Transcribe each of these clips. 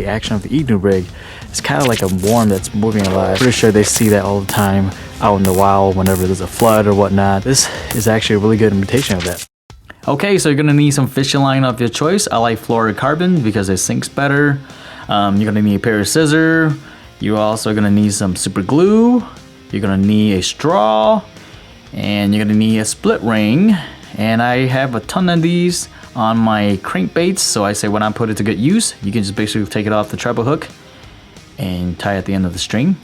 action of the inurig. It's kind of like a worm that's moving alive. Pretty sure they see that all the time out in the wild whenever there's a flood or whatnot. This is actually a really good imitation of that. Okay, so you're gonna need some fishing line of your choice. I like fluorocarbon because it sinks better. You're gonna need a pair of scissors. You're also gonna need some super glue. You're gonna need a straw, and you're gonna need a split ring. And I have a ton of these on my crankbaits, so I say when I put it to good use, you can just basically take it off the treble hook and tie at the end of the string.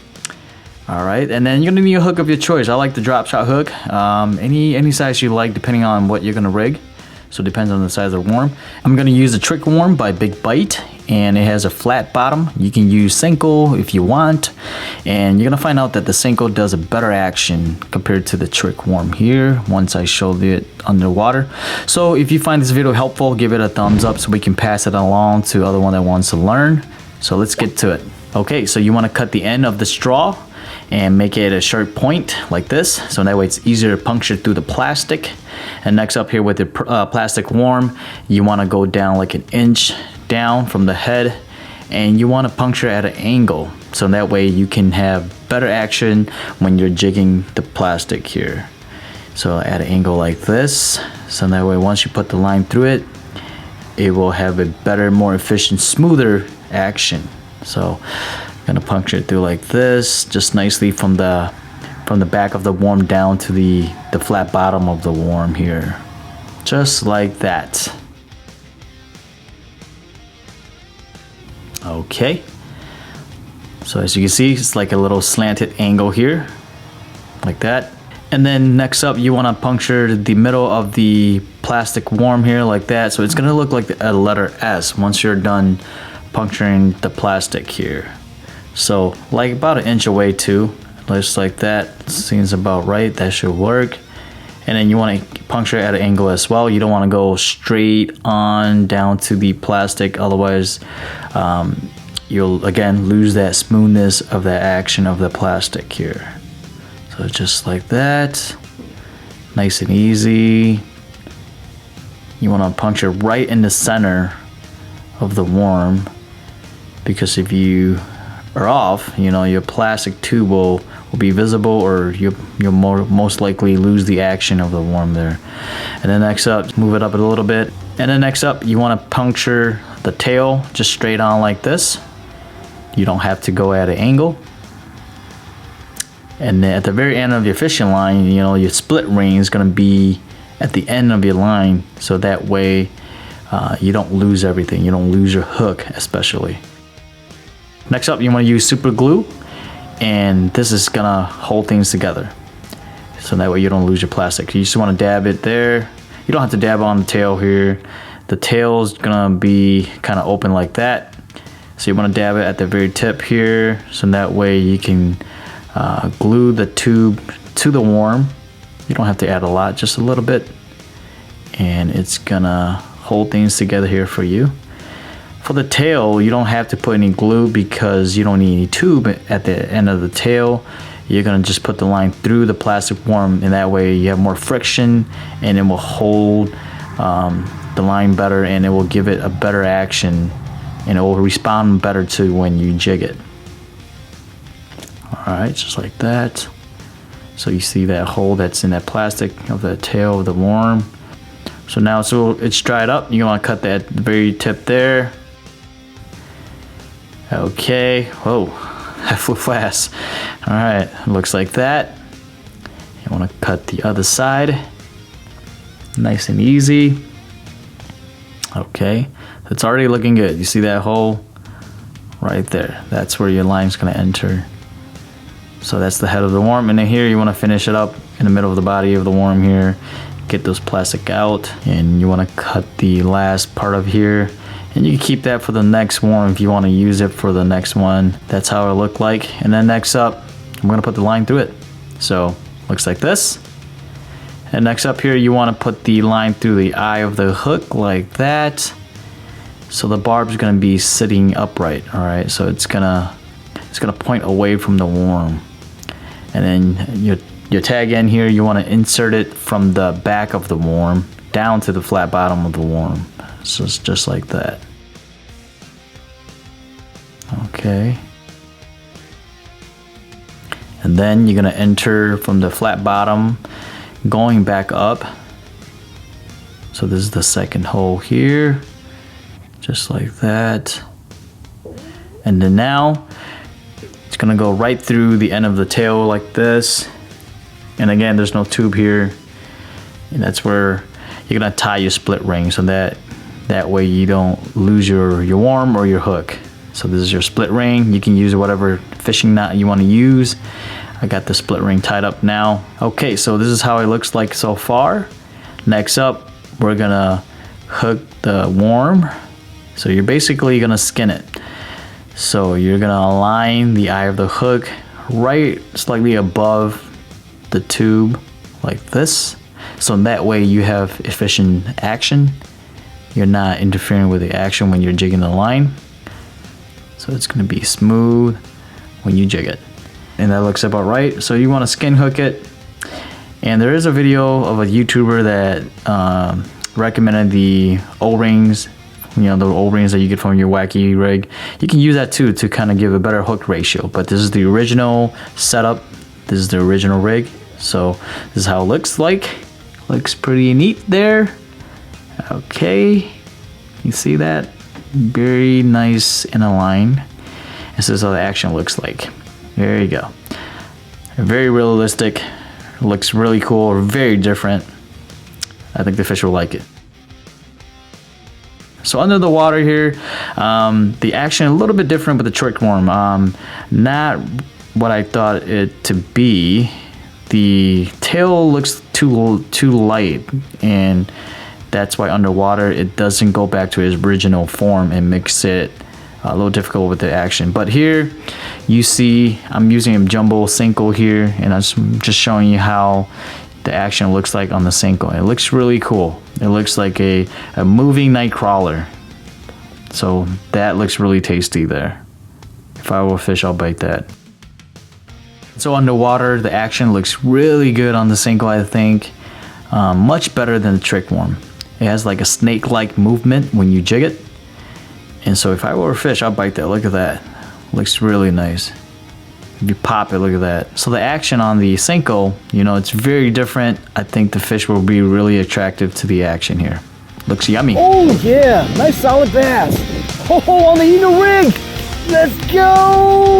All right, and then you're gonna need a hook of your choice. I like the drop shot hook, any size you like depending on what you're gonna rig. So it depends on the size of the worm. I'm gonna use a trick worm by Big Bite, and it has a flat bottom. You can use Senko if you want, and you're gonna find out that the Senko does a better action compared to the trick worm here once I showed it underwater. So if you find this video helpful, give it a thumbs up so we can pass it along to other one that wants to learn. So let's get to it. Okay, so you wanna cut the end of the straw and make it a sharp point like this, so that way it's easier to puncture through the plastic. And next up here with the plastic worm, you want to go down like 1 inch down from the head, and you want to puncture at an angle, so that way you can have better action when you're jigging the plastic here. So at an angle like this, so that way once you put the line through it, it will have a better, more efficient, smoother action. So I'm gonna puncture it through like this, just nicely from the back of the worm down to the flat bottom of the worm here, just like that. Okay, so as you can see, it's like a little slanted angle here, like that. And then next up, you want to puncture the middle of the plastic worm here like that, so it's gonna look like a letter S once you're done puncturing the plastic here. So like about 1 inch away too, just like that. Seems about right, that should work. And then you want to puncture at an angle as well. You don't want to go straight on down to the plastic, otherwise you'll again lose that smoothness of the action of the plastic here. So just like that, nice and easy. You want to puncture right in the center of the worm, because if you are off, you know, your plastic tube will be visible, or you'll most likely lose the action of the worm there. And then next up, move it up a little bit. And then next up, you want to puncture the tail just straight on like this. You don't have to go at an angle. And then at the very end of your fishing line, you know, your split ring is going to be at the end of your line, so that way you don't lose everything. You don't lose your hook especially. Next up, you want to use super glue, and this is gonna hold things together, so that way you don't lose your plastic. You just want to dab it there. You don't have to dab on the tail here. The tail's gonna be kind of open like that, so you want to dab it at the very tip here, so that way you can glue the tube to the worm. You don't have to add a lot, just a little bit, and it's gonna hold things together here for you. For the tail, you don't have to put any glue because you don't need any tube at the end of the tail. You're gonna just put the line through the plastic worm, and that way you have more friction, and it will hold the line better, and it will give it a better action, and it will respond better to when you jig it. All right, just like that. So you see that hole that's in that plastic of the tail of the worm. So now it's dried up. You want to cut that at the very tip there. Okay, whoa, that flew fast. All right, looks like that. You want to cut the other side, nice and easy. Okay, it's already looking good. You see that hole right there? That's where your line's gonna enter. So that's the head of the worm, and then here you want to finish it up in the middle of the body of the worm here. Get those plastic out, and you want to cut the last part of here. And you can keep that for the next worm if you want to use it for the next one. That's how it look like. And then next up, I'm going to put the line through it. So looks like this. And next up here, you want to put the line through the eye of the hook like that. So the barb's going to be sitting upright. All right, so it's gonna point away from the worm. And then your tag end here, you want to insert it from the back of the worm down to the flat bottom of the worm. So it's just like that. Okay. And then you're gonna enter from the flat bottom, going back up. So this is the second hole here, just like that. And then now, it's gonna go right through the end of the tail like this. And again, there's no tube here. And that's where you're gonna tie your split ring so that way you don't lose your worm or your hook. So this is your split ring. You can use whatever fishing knot you want to use. I got the split ring tied up now. Okay, so this is how it looks like so far. Next up, we're gonna hook the worm. So you're basically gonna skin it. So you're gonna align the eye of the hook right slightly above the tube like this. So that way you have efficient action. You're not interfering with the action when you're jigging the line. So it's gonna be smooth when you jig it. And that looks about right. So you wanna skin hook it. And there is a video of a YouTuber that recommended the O-rings, you know, the O-rings that you get from your wacky rig. You can use that too to kind of give a better hook ratio. But this is the original setup. This is the original rig. So this is how it looks like. Looks pretty neat there. Okay, you see that? Very nice and aligned. This is how the action looks like. There you go. Very realistic. Looks really cool, very different. I think the fish will like it. So under the water here, the action a little bit different with the trick worm. Not what I thought it to be. The tail looks too light, and that's why underwater it doesn't go back to its original form and makes it a little difficult with the action. But here you see I'm using a jumbo Senko here, and I'm just showing you how the action looks like on the Senko. It looks really cool. It looks like a moving night crawler. So that looks really tasty there. If I were a fish, I'll bite that. So underwater, the action looks really good on the Senko, I think. Much better than the trick worm. It has like a snake-like movement when you jig it. And so if I were a fish, I'll bite that. Look at that. Looks really nice. If you pop it, look at that. So the action on the Senko, you know, it's very different. I think the fish will be really attractive to the action here. Looks yummy. Oh yeah, nice solid bass. Oh, on the inurig. Let's go.